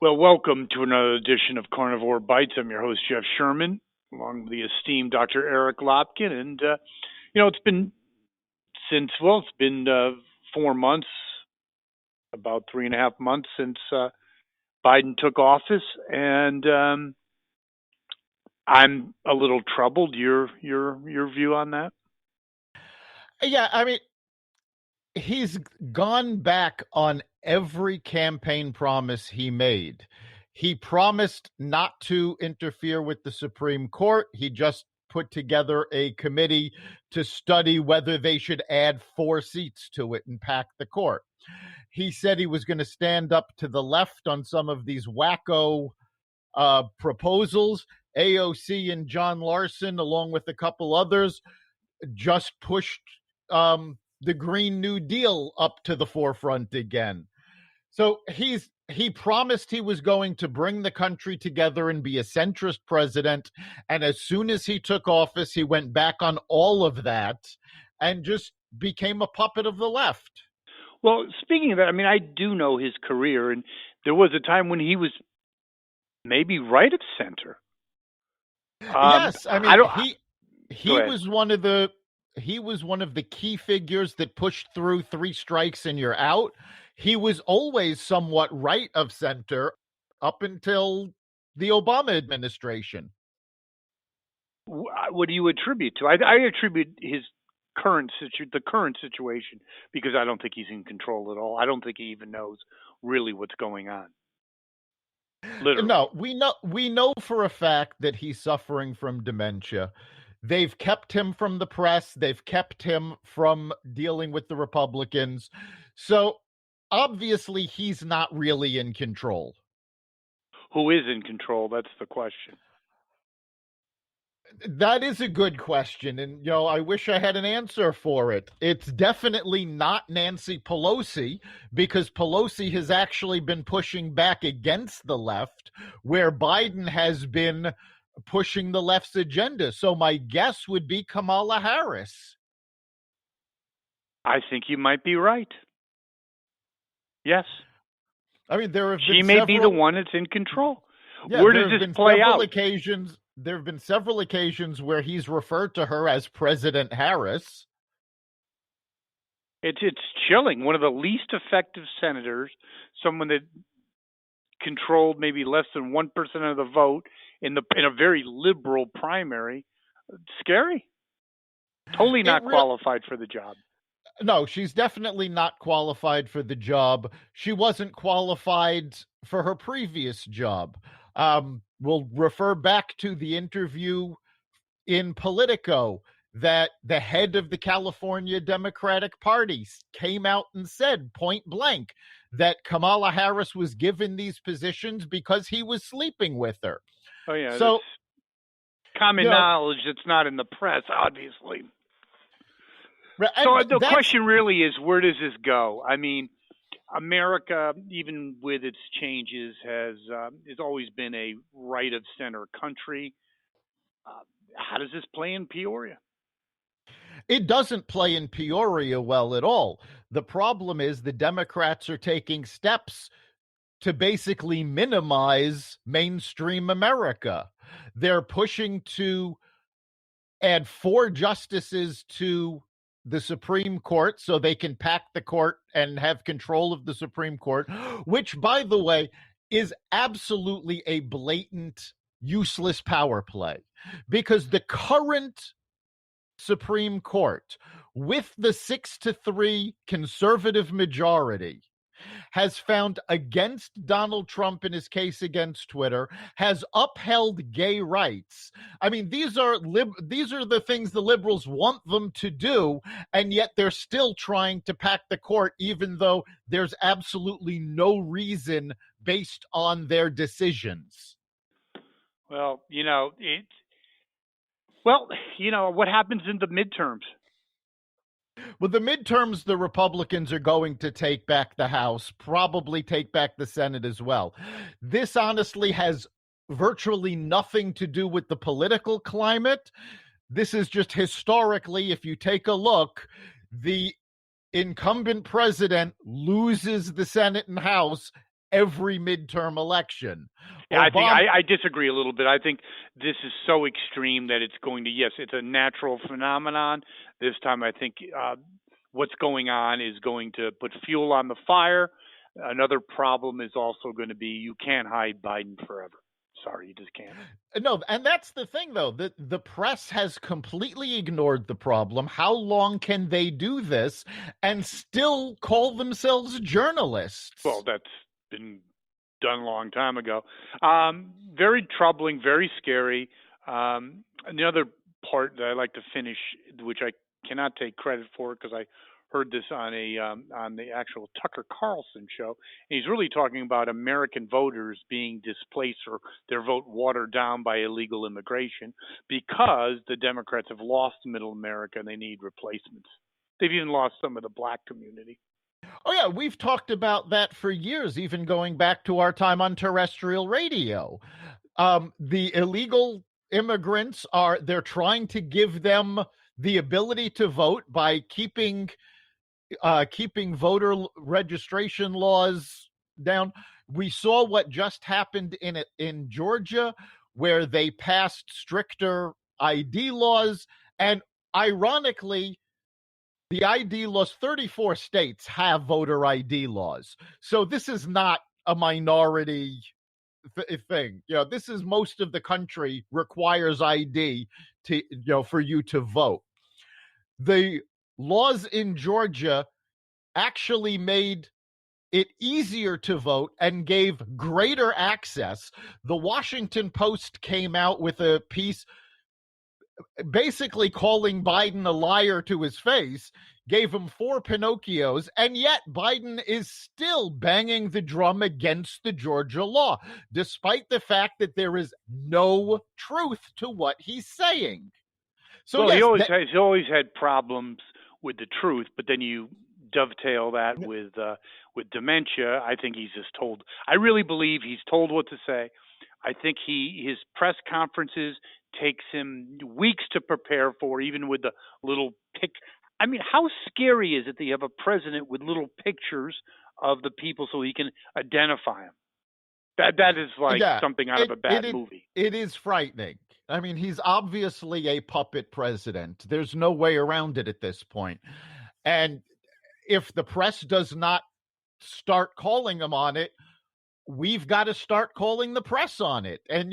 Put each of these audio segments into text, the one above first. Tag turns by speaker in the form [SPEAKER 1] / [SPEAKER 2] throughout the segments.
[SPEAKER 1] Well, welcome to another edition of Carnivore Bites. I'm your host, Jeff Sherman, along with the esteemed Dr. Eric Lopkin. And, it's been it's been 4 months, about 3.5 months since Biden took office. And I'm a little troubled. Your view on that?
[SPEAKER 2] Yeah, I mean, he's gone back on every campaign promise he made. He promised not to interfere with the Supreme Court. He just put together a committee to study whether they should add 4 seats to it and pack the court. He said he was going to stand up to the left on some of these wacko proposals. AOC and John Larson, along with a couple others, just pushed the Green New Deal up to the forefront again. So he promised he was going to bring the country together and be a centrist president. And as soon as he took office, he went back on all of that and just became a puppet of the left.
[SPEAKER 1] Well, speaking of that, I mean, I do know his career, and there was a time when he was maybe right of center.
[SPEAKER 2] Yes, I mean, he was one of the key figures that pushed through 3 strikes and you're out. He was always somewhat right of center up until the Obama administration.
[SPEAKER 1] What do you attribute to? I attribute his the current situation, because I don't think he's in control at all. I don't think he even knows really what's going on. Literally.
[SPEAKER 2] No, we know for a fact that he's suffering from dementia. They've kept him from the press. They've kept him from dealing with the Republicans. So obviously he's not really in control.
[SPEAKER 1] Who is in control? That's the question.
[SPEAKER 2] That is a good question. And, I wish I had an answer for it. It's definitely not Nancy Pelosi, because Pelosi has actually been pushing back against the left, where Biden has been pushing the left's agenda. So my guess would be Kamala Harris.
[SPEAKER 1] I think you might be right. Yes.
[SPEAKER 2] I mean,
[SPEAKER 1] she may be the one that's in control.
[SPEAKER 2] Yeah,
[SPEAKER 1] where does this play out?
[SPEAKER 2] There have been several occasions where he's referred to her as President Harris.
[SPEAKER 1] It's chilling. One of the least effective senators, someone that controlled maybe less than 1% of the vote in a very liberal primary. Scary. Totally not qualified for the job.
[SPEAKER 2] No, she's definitely not qualified for the job. She wasn't qualified for her previous job. We'll refer back to the interview in Politico that the head of the California Democratic Party came out and said point blank that Kamala Harris was given these positions because he was sleeping with her.
[SPEAKER 1] Oh, yeah. So common knowledge that's not in the press, obviously. So the question really is, where does this go? I mean, America, even with its changes, has always been a right of center country. How does this play in Peoria?
[SPEAKER 2] It doesn't play in Peoria well at all. The problem is the Democrats are taking steps to basically minimize mainstream America. They're pushing to add 4 justices to the Supreme Court so they can pack the court and have control of the Supreme Court, which, by the way, is absolutely a blatant, useless power play, because the current Supreme Court, with the 6-3 conservative majority, has found against Donald Trump in his case against Twitter, has upheld gay rights. I mean, these are the things the liberals want them to do, and yet they're still trying to pack the court, even though there's absolutely no reason based on their decisions.
[SPEAKER 1] Well, what happens in the midterms?
[SPEAKER 2] Well, the midterms, the Republicans are going to take back the House, probably take back the Senate as well. This honestly has virtually nothing to do with the political climate. This is just historically, if you take a look, the incumbent president loses the Senate and House every midterm election.
[SPEAKER 1] Yeah, I disagree a little bit. I think this is so extreme that it's going to, yes, it's a natural phenomenon. This time I think what's going on is going to put fuel on the fire. Another problem is also going to be you can't hide Biden forever. Sorry, you just can't.
[SPEAKER 2] No, and that's the thing, though. The press has completely ignored the problem. How long can they do this and still call themselves journalists?
[SPEAKER 1] Well, that's been done a long time ago. Very troubling, very scary. And the other part that I like to finish, which I cannot take credit for because I heard this on the actual Tucker Carlson show. And he's really talking about American voters being displaced or their vote watered down by illegal immigration because the Democrats have lost middle America and they need replacements. They've even lost some of the black community.
[SPEAKER 2] Oh, yeah, we've talked about that for years, even going back to our time on terrestrial radio. The illegal immigrants they're trying to give them the ability to vote by keeping voter registration laws down. We saw what just happened in Georgia, where they passed stricter ID laws. And ironically, the ID laws, 34 states have voter ID laws. So this is not a minority thing. This is most of the country requires ID for you to vote. The laws in Georgia actually made it easier to vote and gave greater access. The Washington Post came out with a piece basically calling Biden a liar to his face, gave him 4 Pinocchios, and yet Biden is still banging the drum against the Georgia law, despite the fact that there is no truth to what he's saying. So
[SPEAKER 1] well, yes, he's always had problems with the truth, but then you dovetail that with dementia. I think he's just told. I really believe he's told what to say. I think his press conferences takes him weeks to prepare for, even with the little pic. I mean, how scary is it that you have a president with little pictures of the people so he can identify them? That is like something out of a bad movie.
[SPEAKER 2] It is frightening. I mean, he's obviously a puppet president. There's no way around it at this point. And if the press does not start calling him on it, we've got to start calling the press on it. And,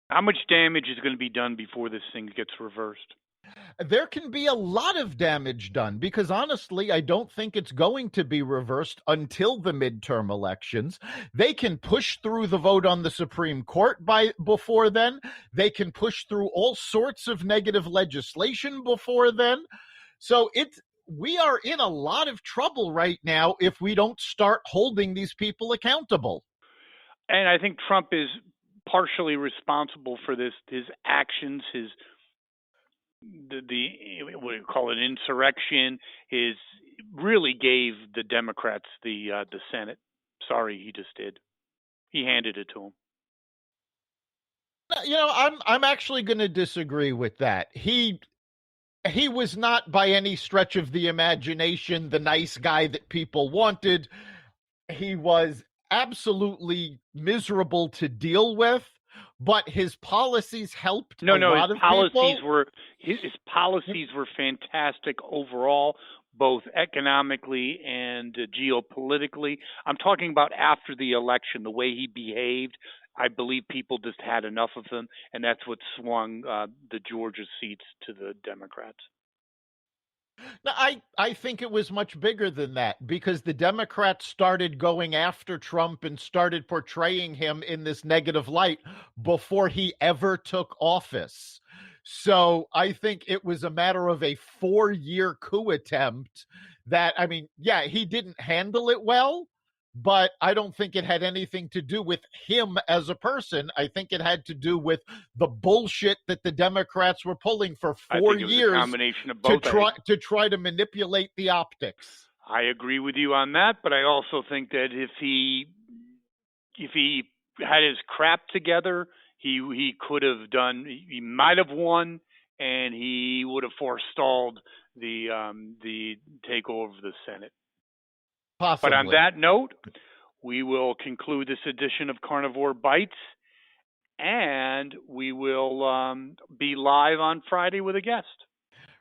[SPEAKER 1] how much damage is going to be done before this thing gets reversed?
[SPEAKER 2] There can be a lot of damage done because honestly, I don't think it's going to be reversed until the midterm elections. They can push through the vote on the Supreme Court before then. They can push through all sorts of negative legislation before then. So we are in a lot of trouble right now if we don't start holding these people accountable.
[SPEAKER 1] And I think Trump is partially responsible for this. His actions, what do you call it, insurrection, really gave the Democrats the Senate. Sorry, he just did. He handed it to him.
[SPEAKER 2] I'm actually going to disagree with that. He was not by any stretch of the imagination the nice guy that people wanted. He was absolutely miserable to deal with, but his policies helped a lot of people.
[SPEAKER 1] His policies were fantastic overall, both economically and geopolitically. I'm talking about after the election, the way he behaved. I believe people just had enough of him, and that's what swung the Georgia seats to the Democrats.
[SPEAKER 2] No, I think it was much bigger than that because the Democrats started going after Trump and started portraying him in this negative light before he ever took office. So I think it was a matter of a 4-year coup attempt that, I mean, yeah, he didn't handle it well, but I don't think it had anything to do with him as a person. I think it had to do with the bullshit that the Democrats were pulling for 4 years
[SPEAKER 1] a combination of both,
[SPEAKER 2] to try to manipulate the optics.
[SPEAKER 1] I agree with you on that, but I also think that if he had his crap together, he could have done. He might have won, and he would have forestalled the takeover of the Senate.
[SPEAKER 2] Possibly.
[SPEAKER 1] But on that note, we will conclude this edition of Carnivore Bites, and we will be live on Friday with a guest.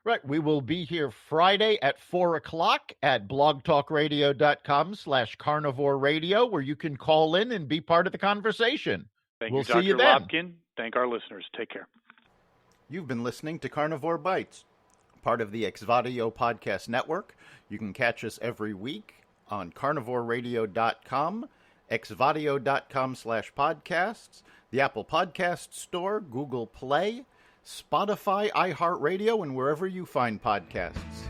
[SPEAKER 2] Right. We will be here Friday at 4 o'clock at blogtalkradio.com/Carnivore Radio, where you can call in and be part of the conversation.
[SPEAKER 1] We'll see you then. Lopkin. Thank our listeners. Take care.
[SPEAKER 2] You've been listening to Carnivore Bites, part of the Exvadio Podcast Network. You can catch us every week on carnivoreradio.com, exvadio.com/podcasts, the Apple Podcast Store, Google Play, Spotify, iHeartRadio, and wherever you find podcasts.